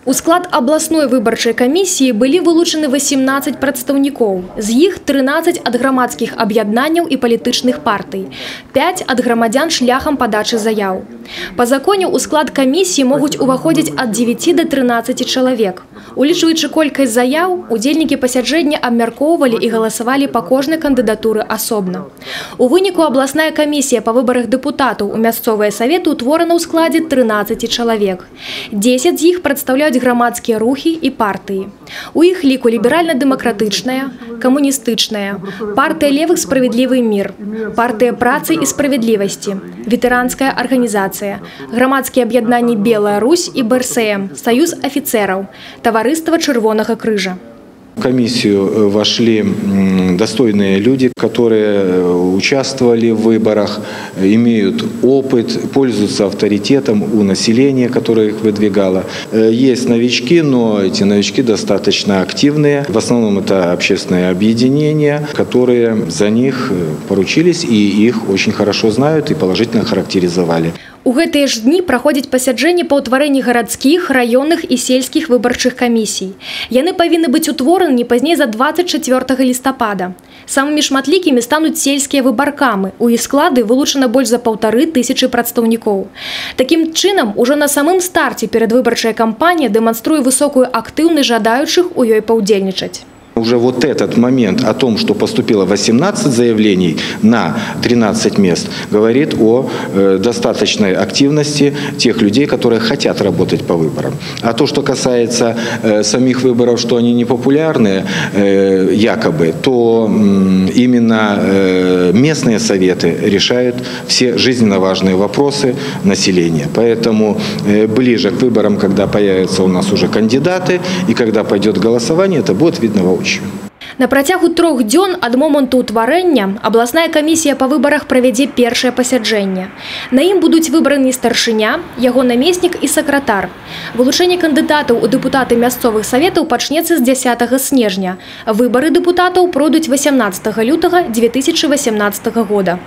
У склад абласной выбарчай камісіі былі вылучаны 18 прадстаўнікоў. З іх 13 ад грамадскіх аб'яднанняў і палітычных партый, 5 ад грамадзян шляхам падачы заяў. Па законе ў склад камісіі могуць уваходзіць ад 9 до 13 чалавек. Улічваючы колькасць заяў, удзельнікі пасяджэння абмяркоўвалі і галасавалі па кожнай кандыдатуры асобна. У выніку абласная камісія па выбарах дэпутатаў у мясцовыя саветы ўтворана ў складзе 13 чалавек. 10 з іх прадстаўляюць грамадскія рухі і партыі. У іх ліку ліберальна-дэмакратычная, камуністычная, партыя левых «Справядлівы мір», партыя працы і справядлівасці, ветэранская арганізацыя, грамадскія аб'яднанні «Белая Русь» і БРСМ, Саюз афіцераў, Таварыства Чырвонага крыжа. В комиссию вошли достойные люди, которые участвовали в выборах, имеют опыт, пользуются авторитетом у населения, которое их выдвигало. Есть новички, но эти новички достаточно активные. В основном это общественные объединения, которые за них поручились и их очень хорошо знают и положительно характеризовали. У гэтыя ж дні праходзяць пасяджэнні па ўтварэнні гарадскіх, раённых і сельскіх выбарчых камісій. Яны павінны быць утвораны не пазней за 24 лістапада. Самымі шматлікімі стануць сельскія выбаркамы. У іх склады вылучана больш за 1500 прадстаўнікоў. Такім чынам, ужо на самым старце перадвыбарчая кампанія дэманструе высокую актыўнасць жадаючых у ёй паўдзельнічаць. Уже вот этот момент о том, что поступило 18 заявлений на 13 мест, говорит о достаточной активности тех людей, которые хотят работать по выборам. А то, что касается самих выборов, что они непопулярны, якобы, то именно местные советы решают все жизненно важные вопросы населения. Поэтому ближе к выборам, когда появятся у нас уже кандидаты и когда пойдет голосование, это будет видно воочию. На працягу 3 дзён ад моманту ўтварэння абласная камісія па выбарах правядзе першае пасяджэнне. На ім будуць выбраны старшыня, яго намеснік і сакратар. Вылучэнне кандыдатаў у дэпутаты мясцовых саветаў пачнецца з 10 снежня. Выбары дэпутатаў пройдуць 18 лютага 2018 года.